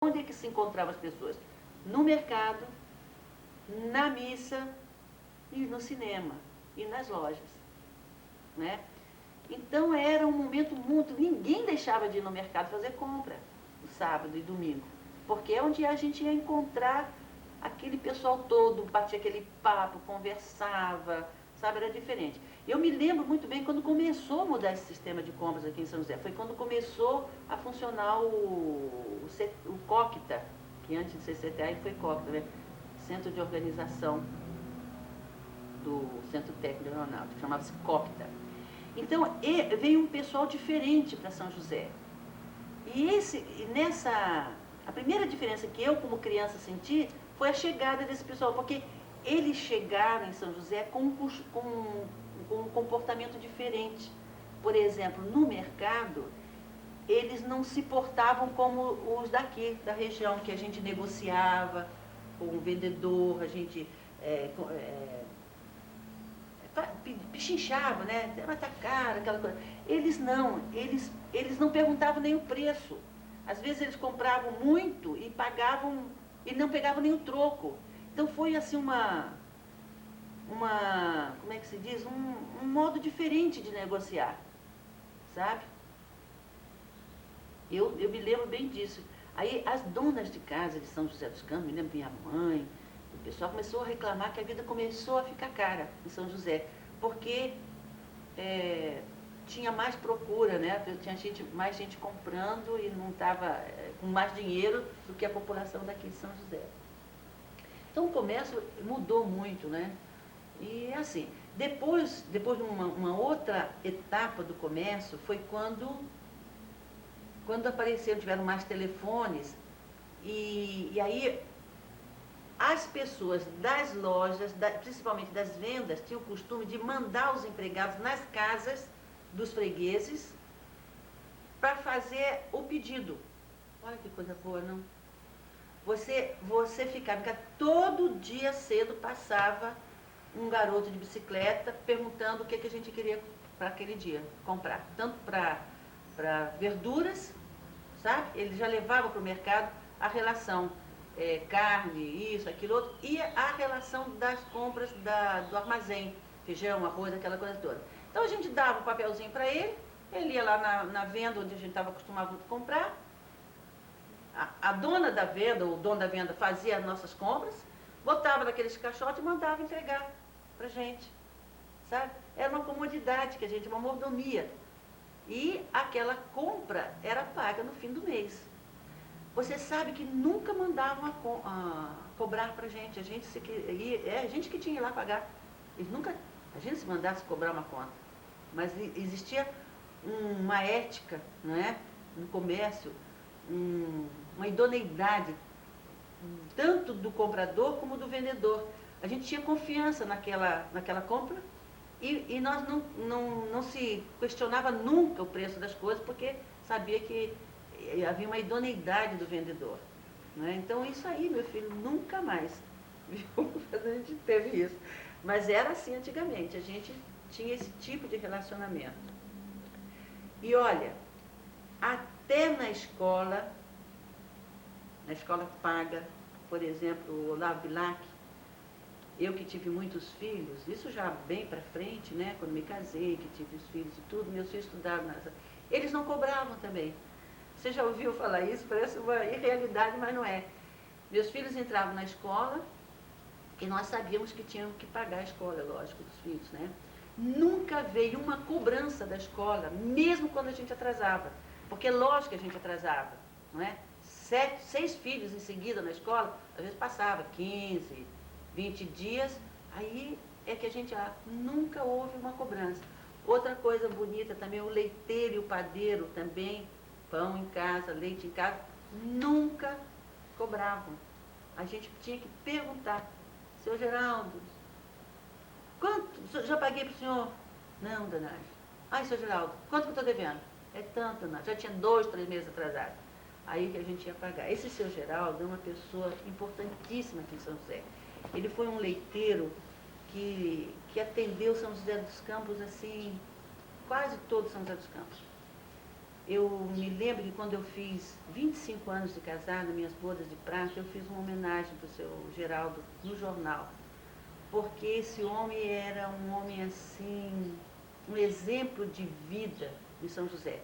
Onde é que se encontravam as pessoas? No mercado, na missa e no cinema e nas lojas, né? Então era um momento muito... Ninguém deixava de ir no mercado fazer compra no sábado e domingo, porque é onde a gente ia encontrar aquele pessoal todo, batia aquele papo, conversava, sabe? Era diferente. Eu me lembro muito bem quando começou a mudar esse sistema de compras aqui em São José. Foi quando começou a funcionar o COCTA, que antes de ser CTA foi COCTA, né? Centro de Organização do Centro Técnico Aeronáutico, chamava-se COCTA. Então veio um pessoal diferente para São José. A primeira diferença que eu como criança senti foi a chegada desse pessoal, porque eles chegaram em São José com um comportamento diferente. Por exemplo, no mercado, eles não se portavam como os daqui, da região, que a gente negociava com o vendedor, a gente pichinchava, né? Mas tá caro, aquela coisa. Eles não perguntavam nem o preço. Às vezes eles compravam muito e pagavam, e não pegavam nem o troco. Então foi assim como é que se diz? Um modo diferente de negociar, sabe? Eu me lembro bem disso. Aí as donas de casa de São José dos Campos, me lembro minha mãe, o pessoal começou a reclamar que a vida começou a ficar cara em São José, porque tinha mais procura, né? Tinha mais gente comprando e não estava com mais dinheiro do que a população daqui de São José. Então o comércio mudou muito, né? E assim, depois de uma outra etapa do comércio, foi quando apareceram, tiveram mais telefones, e aí as pessoas das lojas, principalmente das vendas, tinham o costume de mandar os empregados nas casas dos fregueses para fazer o pedido. Olha que coisa boa, não? Você ficava todo dia cedo, passava um garoto de bicicleta perguntando o que a gente queria para aquele dia comprar. Tanto para verduras, sabe? Ele já levava para o mercado a relação carne, isso, aquilo outro, e a relação das compras do armazém, feijão, arroz, aquela coisa toda. Então a gente dava o papelzinho para ele ia lá na venda onde a gente estava acostumado a comprar, a dona da venda, ou o dono da venda fazia as nossas compras, botava naqueles caixotes e mandava entregar pra gente, sabe? Era uma comodidade que a gente, uma mordomia. E aquela compra era paga no fim do mês. Você sabe que nunca mandavam cobrar pra gente. A gente que tinha que ir lá pagar. Eles nunca, a gente se mandasse cobrar uma conta. Mas existia uma ética, não é? No comércio, uma idoneidade, tanto do comprador como do vendedor. A gente tinha confiança naquela compra e nós não se questionava nunca o preço das coisas, porque sabia que havia uma idoneidade do vendedor. Não é? Então isso aí, meu filho, nunca mais. Viu? A gente teve isso. Mas era assim antigamente, a gente tinha esse tipo de relacionamento. E olha, até na escola paga, por exemplo, o Olavo Bilac, eu que tive muitos filhos, isso já bem para frente, né, quando me casei, que tive os filhos e tudo, meus filhos estudaram eles não cobravam também. Você já ouviu falar isso? Parece uma irrealidade, mas não é. Meus filhos entravam na escola e nós sabíamos que tinham que pagar a escola, lógico, dos filhos, né? Nunca veio uma cobrança da escola, mesmo quando a gente atrasava. Porque lógico que a gente atrasava, não é? 6 filhos em seguida na escola, às vezes passava 15, 20 dias, aí é que a gente nunca houve uma cobrança. Outra coisa bonita também, o leiteiro e o padeiro também, pão em casa, leite em casa, nunca cobravam. A gente tinha que perguntar, seu Geraldo, quanto já paguei para o senhor? Não, dona Nádia. Ai, seu Geraldo, quanto que eu estou devendo? É tanto, dona Nádia. Já tinha 2, 3 meses atrasado. Aí que a gente ia pagar. Esse seu Geraldo é uma pessoa importantíssima aqui em São José. Ele foi um leiteiro que atendeu São José dos Campos, assim, quase todo São José dos Campos. Eu me lembro que quando eu fiz 25 anos de casada, minhas bodas de prata, eu fiz uma homenagem para o seu Geraldo no jornal. Porque esse homem era um homem assim, um exemplo de vida em São José.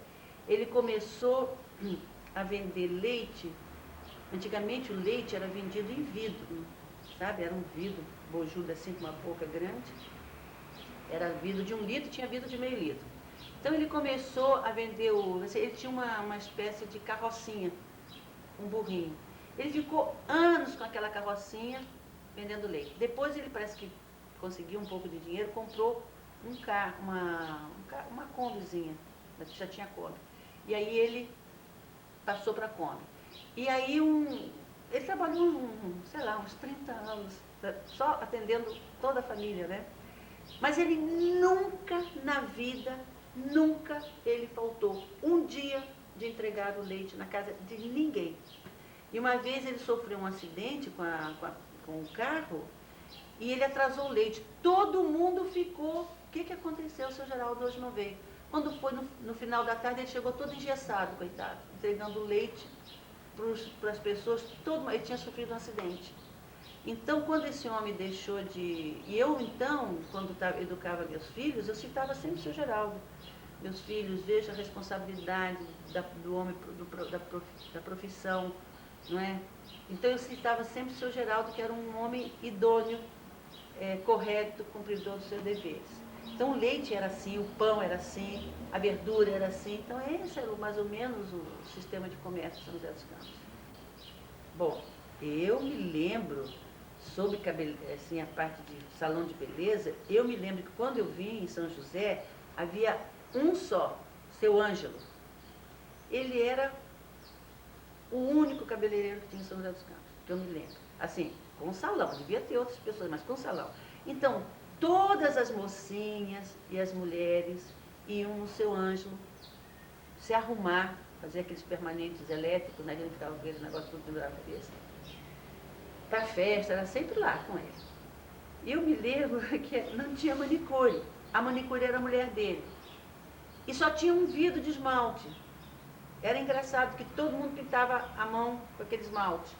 Ele começou a vender leite. Antigamente o leite era vendido em vidro, sabe? Era um vidro bojudo assim, com uma boca grande. Era vidro de 1 litro, tinha vidro de meio litro. Então ele começou a vender ele tinha uma espécie de carrocinha, um burrinho. Ele ficou anos com aquela carrocinha vendendo leite. Depois ele parece que conseguiu um pouco de dinheiro, comprou um carro, uma Kombizinha, já tinha Kombi. E aí ele passou para a Kombi. E aí ele trabalhou, sei lá, uns 30 anos, só atendendo toda a família, né? Mas ele nunca na vida, nunca ele faltou um dia de entregar o leite na casa de ninguém. E uma vez ele sofreu um acidente com o carro e ele atrasou o leite. Todo mundo ficou. O que aconteceu? O seu Geraldo hoje não veio. Quando foi no final da tarde, ele chegou todo engessado, coitado, entregando leite para as pessoas. Ele tinha sofrido um acidente. Então, quando esse homem deixou de... E eu, então, quando educava meus filhos, eu citava sempre o seu Geraldo. Meus filhos, veja a responsabilidade do homem, da profissão, não é? Então, eu citava sempre o seu Geraldo, que era um homem idôneo, correto, cumpridor dos seus deveres. Então, o leite era assim, o pão era assim, a verdura era assim. Então, esse era mais ou menos o sistema de comércio de São José dos Campos. Bom, eu me lembro... sobre assim, a parte de salão de beleza, eu me lembro que quando eu vim em São José, havia um só, seu Ângelo. Ele era o único cabeleireiro que tinha em São José dos Campos, que eu me lembro. Assim, com salão, devia ter outras pessoas, mas com salão. Então, todas as mocinhas e as mulheres iam no seu Ângelo se arrumar, fazer aqueles permanentes elétricos, né? Ele ficava com esse negócio tudo pendurado na cabeça. Para a festa, era sempre lá com ele. E eu me lembro que não tinha manicure. A manicure era a mulher dele. E só tinha um vidro de esmalte. Era engraçado que todo mundo pintava a mão com aquele esmalte.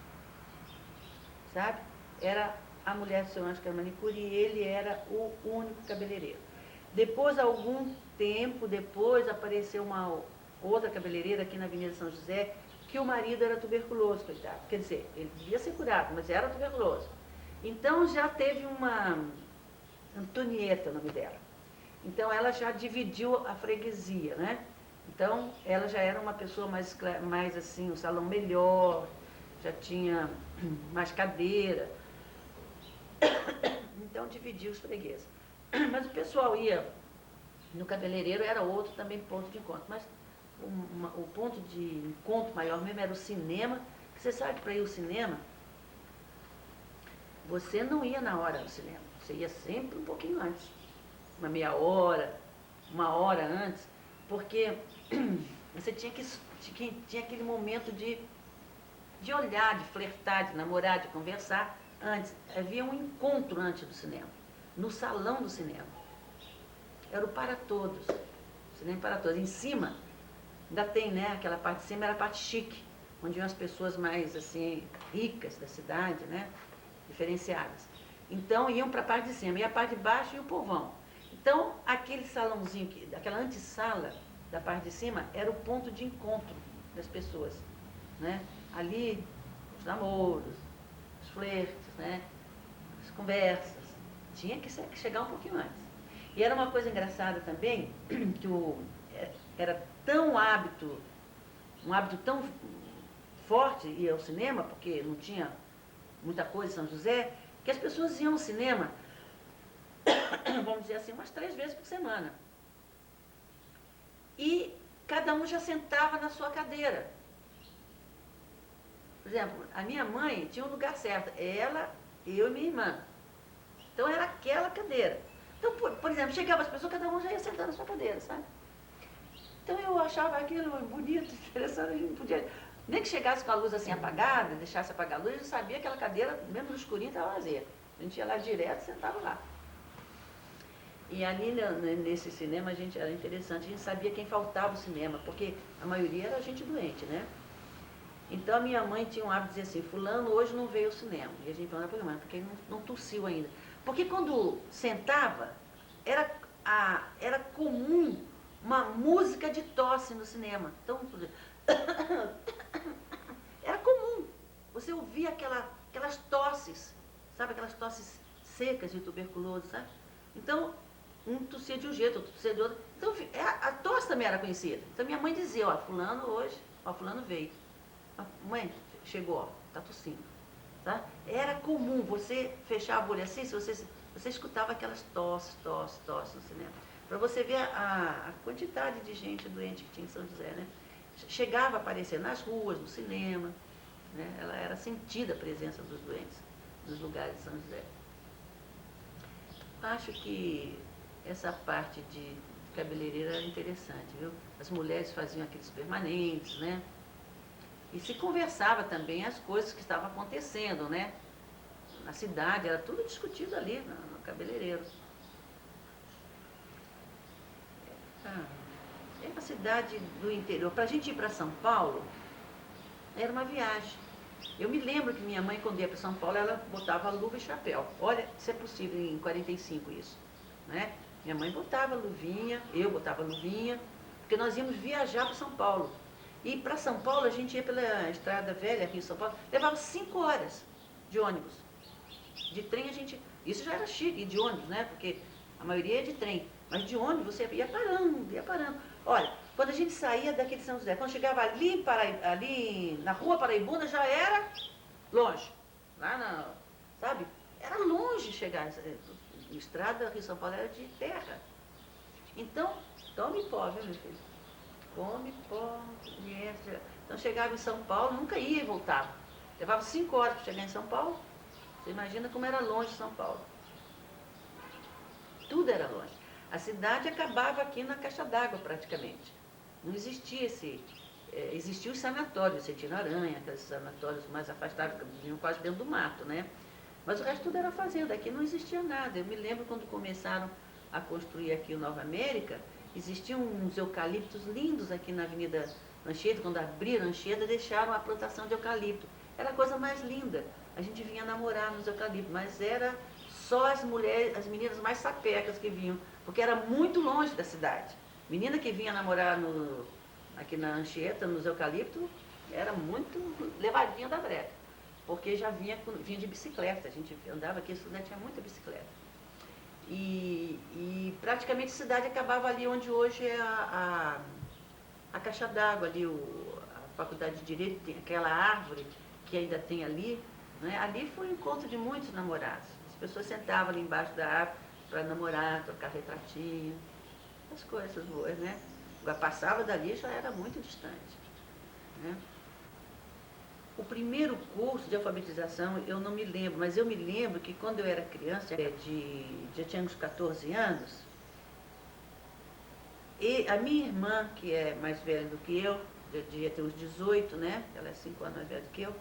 Sabe? Era a mulher do seu Anjo que era manicure e ele era o único cabeleireiro. Depois, algum tempo depois, apareceu uma outra cabeleireira aqui na Avenida São José, que o marido era tuberculoso, coitado. Quer dizer, ele devia ser curado, mas era tuberculoso. Então já teve uma Antonieta, o nome dela. Então ela já dividiu a freguesia, né? Então ela já era uma pessoa mais assim, um salão melhor, já tinha mais cadeira. Então dividiu os fregueses. Mas o pessoal ia no cabeleireiro, era outro também ponto de encontro. Mas o ponto de encontro maior mesmo era o cinema. Você sabe que para ir ao cinema, você não ia na hora do cinema, você ia sempre um pouquinho antes, uma meia hora, 1 hora antes, porque você tinha aquele momento de olhar, de flertar, de namorar, de conversar antes. Havia um encontro antes do cinema, no salão do cinema. Era o para todos, cinema para todos. Em cima, ainda tem, né, aquela parte de cima era a parte chique, onde iam as pessoas mais, assim, ricas da cidade, né, diferenciadas. Então, iam para a parte de cima, e a parte de baixo ia o povão. Então, aquele salãozinho, aquela antessala da parte de cima, era o ponto de encontro das pessoas, né. Ali, os namoros, os flertes, né, as conversas. Tinha que chegar um pouquinho antes. E era uma coisa engraçada também, que era tão hábito, um hábito tão forte ir ao cinema, porque não tinha muita coisa em São José, que as pessoas iam ao cinema, vamos dizer assim, umas 3 vezes por semana. E cada um já sentava na sua cadeira. Por exemplo, a minha mãe tinha um lugar certo, ela, eu e minha irmã. Então era aquela cadeira. Então, por exemplo, chegava as pessoas, cada um já ia sentar na sua cadeira, sabe? Então eu achava aquilo bonito, interessante, a gente não podia... Nem que chegasse com a luz assim apagada, deixasse apagar a luz, eu sabia que aquela cadeira, mesmo no escurinho, estava vazia. A gente ia lá direto e sentava lá. E ali nesse cinema a gente era interessante, a gente sabia quem faltava o cinema, porque a maioria era gente doente, né? Então a minha mãe tinha um hábito de dizer assim, fulano hoje não veio ao cinema. E a gente falava, por que porque ele não tossiu ainda. Porque quando sentava, era comum uma música de tosse no cinema. Então, era comum. Você ouvia aquelas tosses, sabe? Aquelas tosses secas de tuberculose, sabe? Então, um tossia de um jeito, outro tossia de outro. Então, a tosse também era conhecida. Então, minha mãe dizia, ó, fulano hoje, ó, fulano veio. Mãe, chegou, ó, tá tossindo. Tá? Era comum, você fechava o olho assim, se você escutava aquelas tosses no cinema. Para você ver a quantidade de gente doente que tinha em São José, né? Chegava a aparecer nas ruas, no cinema, né? Ela era sentida a presença dos doentes nos lugares de São José. Acho que essa parte de cabeleireira era interessante, viu? As mulheres faziam aqueles permanentes, né? E se conversava também as coisas que estavam acontecendo, né? Na cidade, era tudo discutido ali no cabeleireiro. É uma cidade do interior. Para a gente ir para São Paulo, era uma viagem. Eu me lembro que minha mãe, quando ia para São Paulo, ela botava luva e chapéu. Olha, se é possível em 45 isso, né? Minha mãe botava luvinha, eu botava luvinha, porque nós íamos viajar para São Paulo. E para São Paulo, a gente ia pela Estrada Velha aqui em São Paulo, levava 5 horas de ônibus. De trem a gente... Isso já era chique, de ônibus, né? Porque a maioria é de trem. Mas de ônibus você ia parando, ia parando. Olha, quando a gente saía daqui de São José, quando chegava ali na rua Paraibuna, já era longe. Lá na... Sabe? Era longe chegar. Estrada aqui em São Paulo era de terra. Então, tome pó, viu, meu filho? Come, pó, conhece. Então chegava em São Paulo, nunca ia e voltava. Levava 5 horas para chegar em São Paulo. Você imagina como era longe São Paulo. Tudo era longe. A cidade acabava aqui na caixa d'água praticamente. Não existia existiam os sanatórios, Cetina Aranha, aqueles sanatórios mais afastados, que vinham quase dentro do mato, né? Mas o resto tudo era fazenda, aqui não existia nada. Eu me lembro quando começaram a construir aqui o Nova América, existiam uns eucaliptos lindos aqui na Avenida Anchieta, quando abriram a Anchieta, deixaram a plantação de eucalipto. Era a coisa mais linda. A gente vinha namorar nos eucaliptos, mas era só as mulheres, as meninas mais sapecas que vinham, porque era muito longe da cidade. Menina que vinha namorar aqui na Anchieta, nos eucaliptos, era muito levadinha da breca, porque já vinha de bicicleta, a gente andava aqui, a cidade tinha muita bicicleta. E praticamente a cidade acabava ali onde hoje é a caixa d'água, ali a Faculdade de Direito, tem aquela árvore que ainda tem ali, né? Ali foi o encontro de muitos namorados. As pessoas sentavam ali embaixo da árvore para namorar, trocar retratinho, as coisas boas, né? Agora passava dali já era muito distante, né? O primeiro curso de alfabetização eu não me lembro, mas eu me lembro que quando eu era criança, já tinha uns 14 anos, e a minha irmã, que é mais velha do que eu devia ter uns 18, né? Ela é 5 anos mais velha do que eu,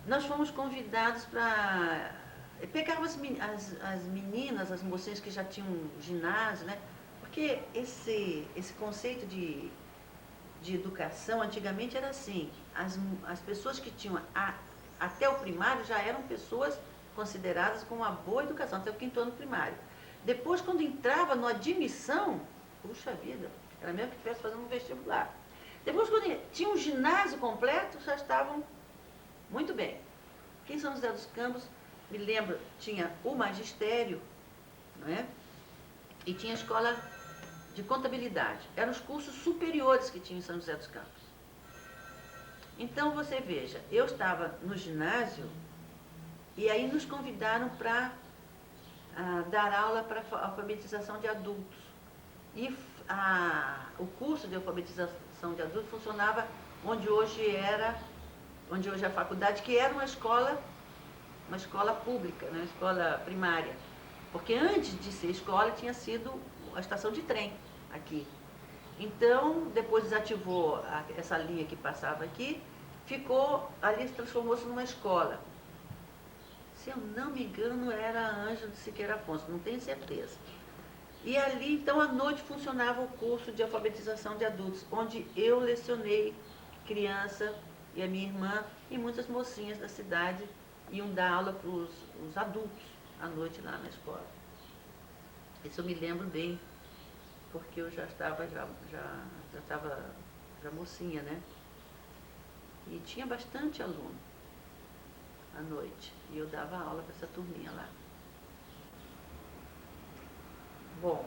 nós fomos convidados para... Pegava as meninas, as mocinhas que já tinham ginásio, né? Porque esse conceito de educação, antigamente era assim, as pessoas que tinham até o primário já eram pessoas consideradas com uma boa educação, até o 5º ano primário. Depois, quando entrava na admissão, puxa vida, era mesmo que estivesse fazendo um vestibular. Depois, quando tinha um ginásio completo, já estavam muito bem. Aqui em São José dos Campos, me lembro, tinha o magistério, não é? E tinha a escola de contabilidade. Eram os cursos superiores que tinha em São José dos Campos. Então, você veja, eu estava no ginásio e aí nos convidaram para dar aula para alfabetização de adultos. E o curso de alfabetização de adultos funcionava onde hoje é a faculdade, que era uma escola pública, né? Uma escola primária. Porque antes de ser escola tinha sido a estação de trem aqui. Então, depois desativou essa linha que passava aqui, ali transformou-se numa escola. Se eu não me engano, era Ângelo de Siqueira Afonso, não tenho certeza. E ali, então, à noite funcionava o curso de alfabetização de adultos, onde eu lecionei criança e a minha irmã e muitas mocinhas da cidade iam dar aula para os adultos à noite lá na escola. Isso eu me lembro bem, porque eu já estava já mocinha, né? E tinha bastante aluno à noite. E eu dava aula para essa turminha lá. Bom,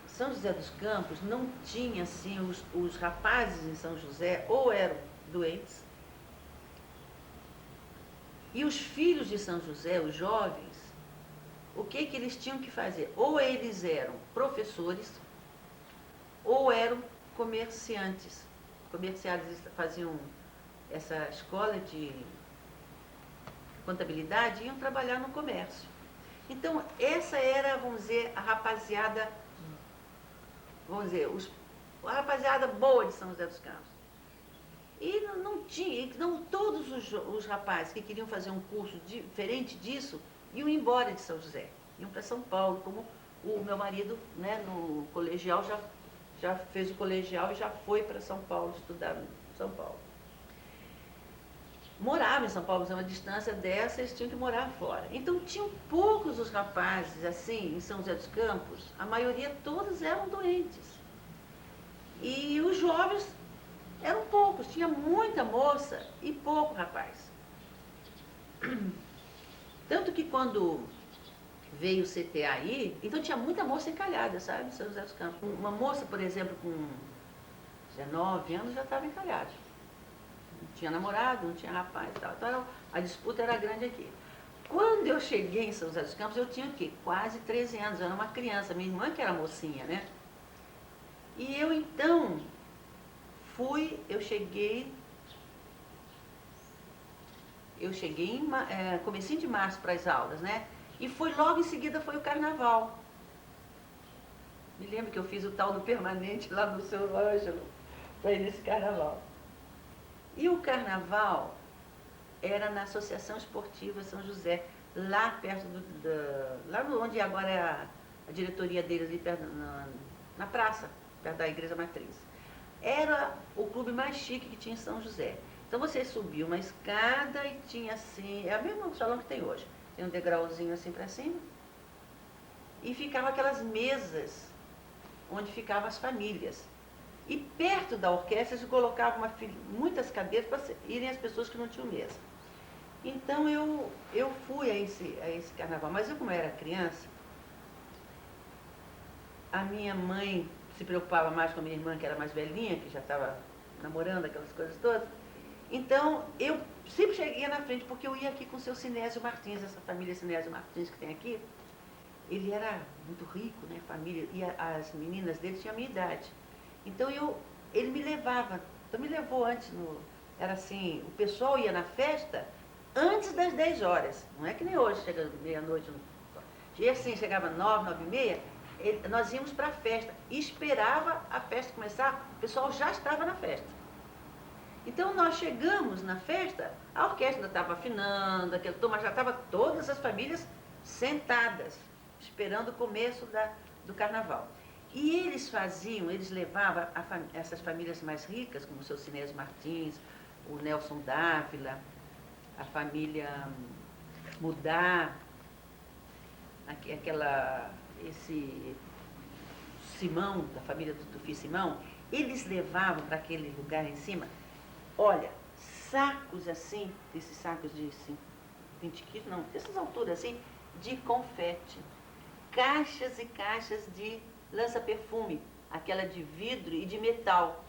São José dos Campos não tinha, assim, os rapazes em São José ou eram doentes, e os filhos de São José, os jovens, o que eles tinham que fazer? Ou eles eram professores, ou eram comerciantes. Comerciantes faziam essa escola de contabilidade e iam trabalhar no comércio. Então, essa era, vamos dizer, a rapaziada, vamos dizer, a rapaziada boa de São José dos Campos. E não tinha, não todos os rapazes que queriam fazer um curso diferente disso iam embora de São José, iam para São Paulo, como o meu marido, né, no colegial, já fez o colegial e já foi para São Paulo estudar em São Paulo. Morava em São Paulo, mas uma distância dessa, eles tinham que morar fora. Então tinham poucos os rapazes, assim, em São José dos Campos, a maioria todos eram doentes. E os jovens eram poucos, tinha muita moça e pouco rapaz. Tanto que quando veio o CTAI, então tinha muita moça encalhada, sabe, em São José dos Campos. Uma moça, por exemplo, com 19 anos já estava encalhada. Não tinha namorado, não tinha rapaz e tal. Então a disputa era grande aqui. Quando eu cheguei em São José dos Campos, eu tinha o quê? Quase 13 anos, eu era uma criança, minha irmã que era mocinha, né? E eu então eu cheguei em comecinho de março para as aulas, né? E logo em seguida foi o carnaval. Me lembro que eu fiz o tal do permanente lá no seu Ângelo, para ir nesse carnaval. E o carnaval era na Associação Esportiva São José, lá perto lá onde agora é a diretoria deles, ali perto, na praça, perto da Igreja Matriz. Era o clube mais chique que tinha em São José. Então você subia uma escada e tinha assim, é o mesmo salão que tem hoje. Tem um degrauzinho assim para cima. E ficavam aquelas mesas onde ficavam as famílias. E perto da orquestra se colocavam muitas cadeiras para irem as pessoas que não tinham mesa. Então eu fui a esse carnaval, mas eu como era criança, a minha mãe se preocupava mais com a minha irmã, que era mais velhinha, que já estava namorando, aquelas coisas todas. Então, eu sempre cheguei na frente, porque eu ia aqui com o seu Sinésio Martins, essa família Sinésio Martins que tem aqui. Ele era muito rico, né, família, e as meninas dele tinham a minha idade. Então, ele me levava, então me levou antes, era assim, o pessoal ia na festa antes das 10 horas, não é que nem hoje, chega meia-noite, e assim, chegava 9, 9 e meia, nós íamos para a festa, e esperava a festa começar, o pessoal já estava na festa. Então nós chegamos na festa, a orquestra ainda estava afinando, aquele tom, mas já estavam todas as famílias sentadas, esperando o começo do carnaval. E eles levavam essas famílias mais ricas, como o seu Sinésio Martins, o Nelson Dávila, a família Mudar, esse Simão, da família do Tufi Simão, eles levavam para aquele lugar em cima, olha, sacos assim, desses sacos de 20 quilos, não, dessas alturas assim, de confete. Caixas e caixas de lança-perfume, aquela de vidro e de metal,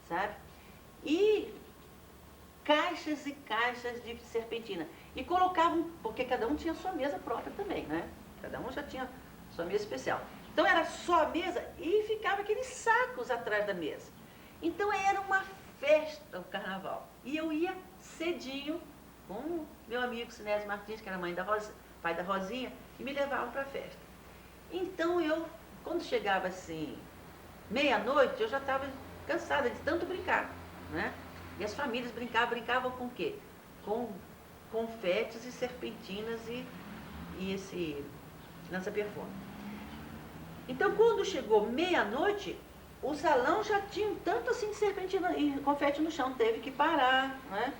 sabe? E caixas e caixas de serpentina. E colocavam, porque cada um tinha sua mesa própria também, né? Cada um já tinha sua mesa especial. Então era só a mesa e ficava aqueles sacos atrás da mesa. Então era uma festa o carnaval. E eu ia cedinho com meu amigo Sinésio Martins, que era pai da Rosinha, e me levavam para a festa. Então quando chegava assim, meia-noite, eu já estava cansada de tanto brincar, né? E as famílias brincavam com o quê? Com confetes e serpentinas e esse lança-perfume. Então, quando chegou meia-noite, o salão já tinha um tanto assim de serpentina e confete no chão, teve que parar, né?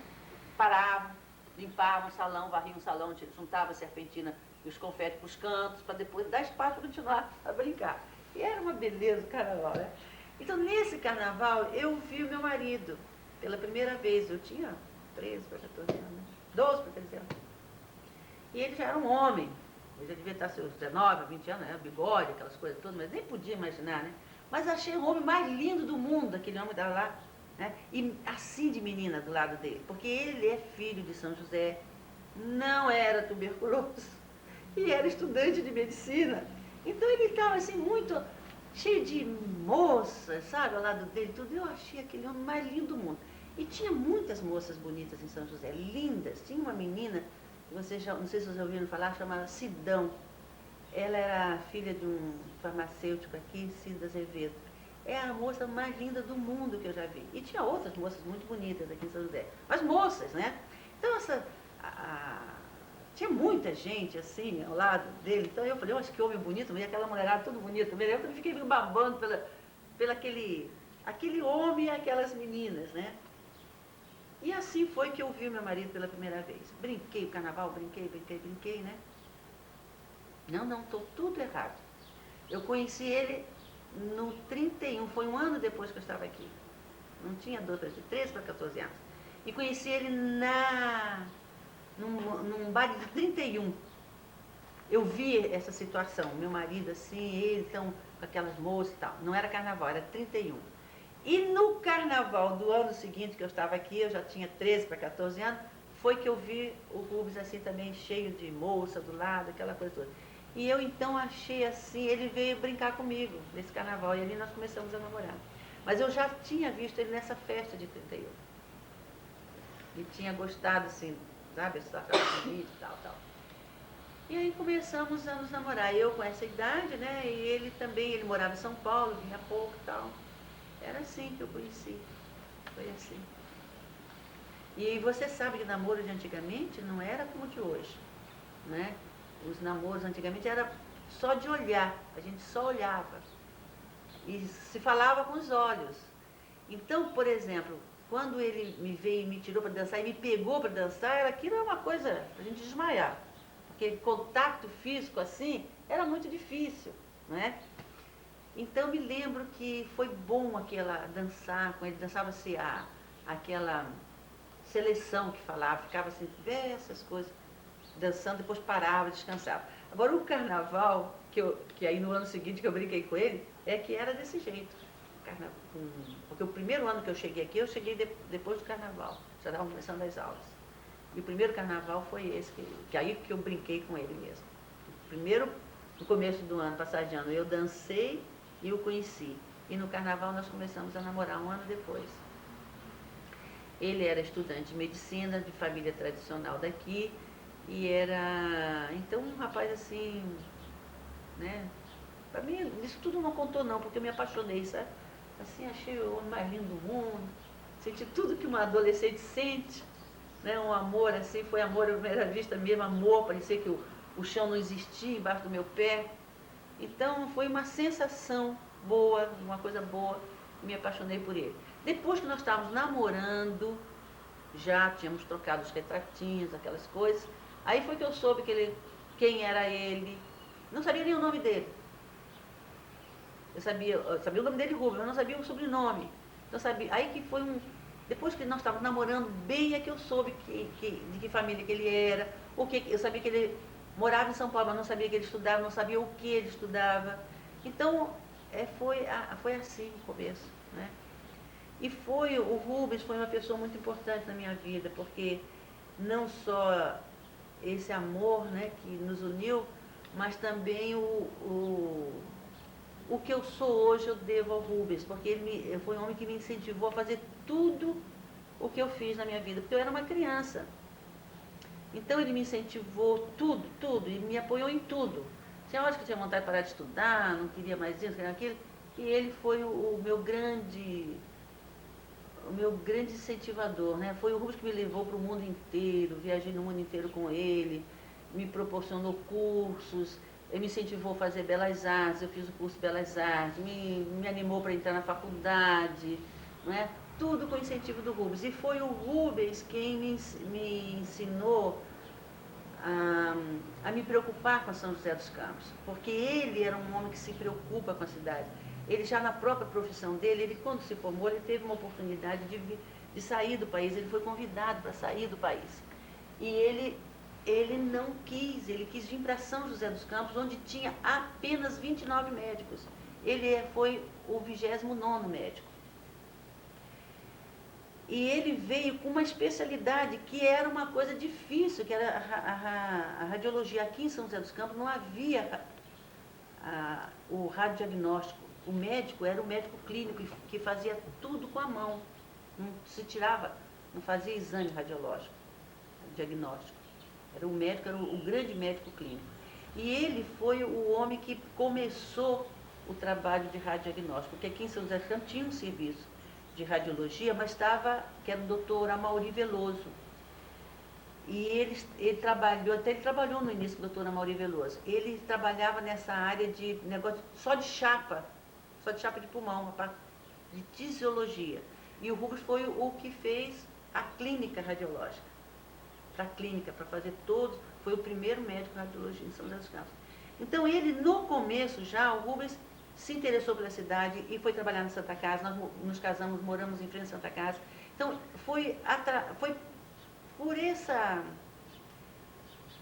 Paravam, limpavam o salão, varriam o salão, juntava a serpentina e os confetes para os cantos, para depois dar espaço para continuar a brincar. E era uma beleza o carnaval, né? Então, nesse carnaval, eu vi o meu marido pela primeira vez. Eu tinha 13 para 14 anos, 12 para 13 anos. E ele já era um homem. Ele já devia estar seus 19, 20 anos, né? Bigode, aquelas coisas todas, mas nem podia imaginar, né? Mas achei o homem mais lindo do mundo, aquele homem da lá, né? E assim de menina do lado dele, porque ele é filho de São José, não era tuberculoso e era estudante de medicina. Então ele estava assim muito cheio de moças, sabe, ao lado dele, tudo. Eu achei aquele homem mais lindo do mundo. E tinha muitas moças bonitas em São José, lindas. Tinha uma menina, vocês já, não sei se vocês ouviram falar, chamada Sidão. Ela era filha de um farmacêutico aqui, Cida Azevedo. É a moça mais linda do mundo que eu já vi. E tinha outras moças muito bonitas aqui em São José. Mas moças, né? Então, tinha muita gente assim ao lado dele. Então eu falei, acho que homem bonito, e aquela mulherada tudo bonita. Eu fiquei me babando pela aquele homem e aquelas meninas, né? E assim foi que eu vi meu marido pela primeira vez. Brinquei o carnaval, brinquei, né? Não, estou tudo errado. Eu conheci ele no 31, foi um ano depois que eu estava aqui. Não tinha 12, 13 para 14 anos. E conheci ele num baile de 31. Eu vi essa situação, meu marido assim, ele então, com aquelas moças e tal. Não era carnaval, era 31. E no carnaval do ano seguinte que eu estava aqui, eu já tinha 13 para 14 anos, foi que eu vi o Rubens assim também cheio de moça do lado, aquela coisa toda. E eu então achei assim, ele veio brincar comigo nesse carnaval, e ali nós começamos a namorar. Mas eu já tinha visto ele nessa festa de 31. E tinha gostado assim, sabe, essa bonita e tal. E aí começamos a nos namorar, eu com essa idade, né, e ele também, ele morava em São Paulo, vinha pouco e tal. Era assim que eu conheci, foi assim. E você sabe que namoro de antigamente não era como o de hoje, né? Os namoros antigamente era só de olhar, a gente só olhava. E se falava com os olhos. Então, por exemplo, quando ele me veio e me tirou para dançar e me pegou para dançar, aquilo era uma coisa para a gente desmaiar. Porque contato físico assim era muito difícil, né? Então me lembro que foi bom aquela dançar com ele, dançava-se aquela seleção que falava, ficava assim, diversas coisas, dançando, depois parava, descansava. Agora o carnaval, que aí no ano seguinte que eu brinquei com ele, é que era desse jeito. Porque o primeiro ano que eu cheguei aqui, eu cheguei depois do carnaval, já estavam começando as aulas. E o primeiro carnaval foi esse, que aí que eu brinquei com ele mesmo. Primeiro, no começo do ano, passado de ano, eu dancei e o conheci. E no carnaval nós começamos a namorar um ano depois. Ele era estudante de medicina, de família tradicional daqui, e era, então, um rapaz assim, né? Para mim, isso tudo não contou não, porque eu me apaixonei, sabe? Assim, achei o homem mais lindo do mundo, senti tudo que uma adolescente sente, né? Um amor assim, foi amor à primeira vista mesmo, amor, parecia que o chão não existia embaixo do meu pé. Então foi uma sensação boa, uma coisa boa, e me apaixonei por ele. Depois que nós estávamos namorando, já tínhamos trocado os retratinhos, aquelas coisas, aí foi que eu soube quem era ele. Não sabia nem o nome dele. Eu sabia o nome dele, Rubens, mas não sabia o sobrenome. Então sabia, aí que foi depois que nós estávamos namorando bem, é que eu soube de que família que ele era, eu sabia que ele morava em São Paulo, mas não sabia que ele estudava, não sabia o que ele estudava. Então, foi assim o começo, né? E o Rubens foi uma pessoa muito importante na minha vida, porque não só esse amor, né, que nos uniu, mas também o que eu sou hoje eu devo ao Rubens, porque ele foi um homem que me incentivou a fazer tudo o que eu fiz na minha vida, porque eu era uma criança. Então ele me incentivou tudo, e me apoiou em tudo. Tinha horas que eu tinha vontade de parar de estudar, não queria mais isso, não queria aquilo, e ele foi o meu grande incentivador, né? Foi o Rubens que me levou para o mundo inteiro, viajei no mundo inteiro com ele, me proporcionou cursos, ele me incentivou a fazer Belas Artes, eu fiz o curso de Belas Artes, me animou para entrar na faculdade, não é? Tudo com incentivo do Rubens. E foi o Rubens quem me ensinou a me preocupar com São José dos Campos, porque ele era um homem que se preocupa com a cidade. Ele já na própria profissão dele, ele quando se formou, ele teve uma oportunidade de sair do país, ele foi convidado para sair do país. E ele não quis, ele quis vir para São José dos Campos, onde tinha apenas 29 médicos. Ele foi o 29º médico. E ele veio com uma especialidade que era uma coisa difícil, que era a radiologia. Aqui em São José dos Campos não havia o radiodiagnóstico. O médico era o médico clínico que fazia tudo com a mão. Não se tirava, não fazia exame radiológico, diagnóstico. Era o médico, era o grande médico clínico. E ele foi o homem que começou o trabalho de radiodiagnóstico, porque aqui em São José dos Campos tinha um serviço de radiologia, mas que era o doutor Amaury Veloso. E ele trabalhou no início com o doutor Amaury Veloso. Ele trabalhava nessa área de negócio só de chapa de pulmão, uma parte de tisiologia. E o Rubens foi o que fez a clínica radiológica. Para a clínica, para fazer todos, foi o primeiro médico radiologista em São José dos Campos. Então ele, no começo já, o Rubens se interessou pela cidade e foi trabalhar na Santa Casa. Nós nos casamos, moramos em frente à Santa Casa. Então foi por essa,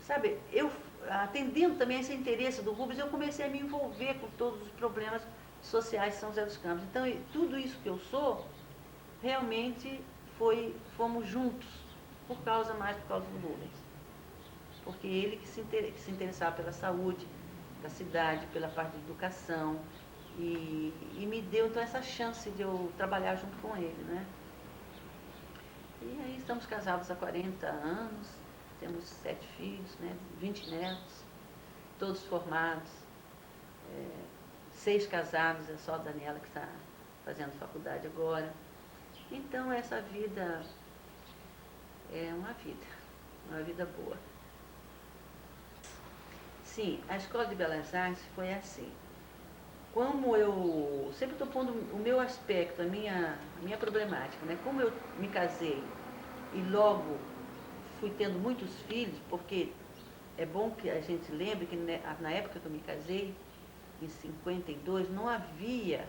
sabe, eu atendendo também esse interesse do Rubens, eu comecei a me envolver com todos os problemas sociais de São José dos Campos. Então tudo isso que eu sou, realmente fomos juntos, mais por causa do Rubens. Porque ele que se interessava pela saúde da cidade, pela parte de educação, e me deu então essa chance de eu trabalhar junto com ele, né? E aí estamos casados há 40 anos, temos 7 filhos, né? 20 netos, todos formados, 6 casados, é só a Daniela que está fazendo faculdade agora. Então essa vida é uma vida boa. Sim, a Escola de Belas Artes foi assim. Como eu sempre estou pondo o meu aspecto, a minha problemática, né? Como eu me casei e logo fui tendo muitos filhos, porque é bom que a gente lembre que na época que eu me casei, em 52, não havia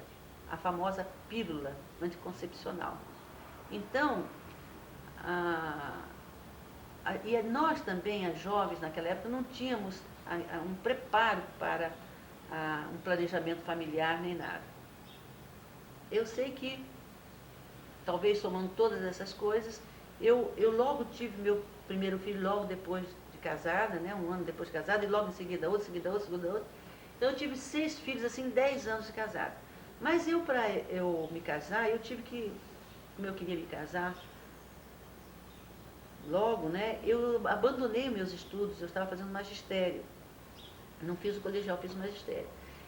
a famosa pílula anticoncepcional. Então, e nós também, as jovens naquela época, não tínhamos um preparo para um planejamento familiar nem nada. Eu sei que, talvez somando todas essas coisas, eu logo tive meu primeiro filho logo depois de casada, né? 1 ano depois de casada, e logo em seguida outro, seguida outro, seguida outro. Então eu tive 6 filhos, assim, 10 anos de casada. Mas para eu me casar, eu tive que, como eu queria me casar, logo, né? Eu abandonei meus estudos, eu estava fazendo magistério. Não fiz o colegial, fiz o magistério.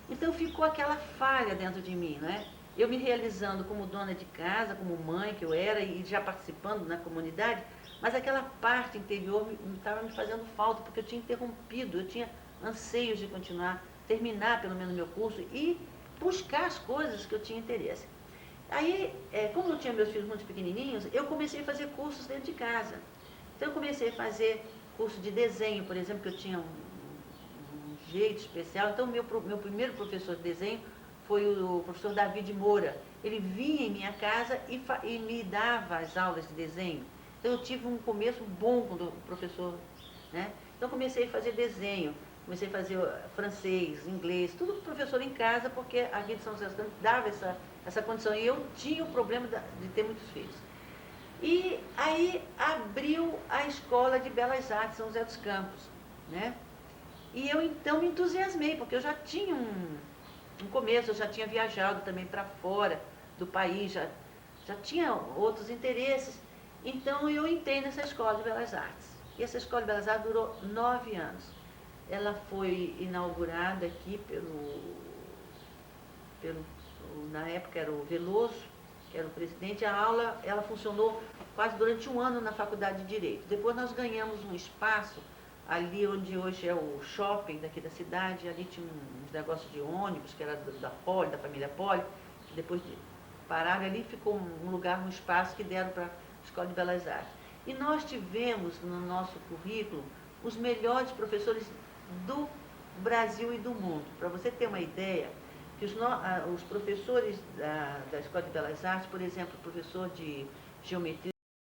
Então ficou aquela falha dentro de mim, né? Eu me realizando como dona de casa, como mãe que eu era, e já participando na comunidade, mas aquela parte interior estava me fazendo falta, porque eu tinha interrompido, eu tinha anseios de continuar, terminar pelo menos meu curso e buscar as coisas que eu tinha interesse. Aí, como eu tinha meus filhos muito pequenininhos, eu comecei a fazer cursos dentro de casa. Então eu comecei a fazer curso de desenho, por exemplo, que eu tinha um jeito especial. Então meu primeiro professor de desenho foi o professor David Moura. Ele vinha em minha casa e me dava as aulas de desenho. Então eu tive um começo bom com o professor, né? Então comecei a fazer desenho, comecei a fazer francês, inglês, tudo com o professor em casa, porque aqui de São José dos Campos dava essa condição. E eu tinha o problema de ter muitos filhos. E aí abriu a Escola de Belas Artes São José dos Campos, né? E eu então me entusiasmei, porque eu já tinha um começo, eu já tinha viajado também para fora do país, já tinha outros interesses. Então eu entrei nessa Escola de Belas Artes. E essa Escola de Belas Artes durou 9 anos. Ela foi inaugurada aqui na época era o Veloso, que era o presidente. A aula, ela funcionou quase durante 1 ano na Faculdade de Direito. Depois nós ganhamos um espaço ali onde hoje é o shopping daqui da cidade, ali tinha uns negócios de ônibus, que era da Poli, da família Poli, que depois de pararam ali, ficou um lugar, um espaço que deram para a Escola de Belas Artes. E nós tivemos no nosso currículo os melhores professores do Brasil e do mundo. Para você ter uma ideia, que os professores da Escola de Belas Artes, por exemplo, o professor de geometria,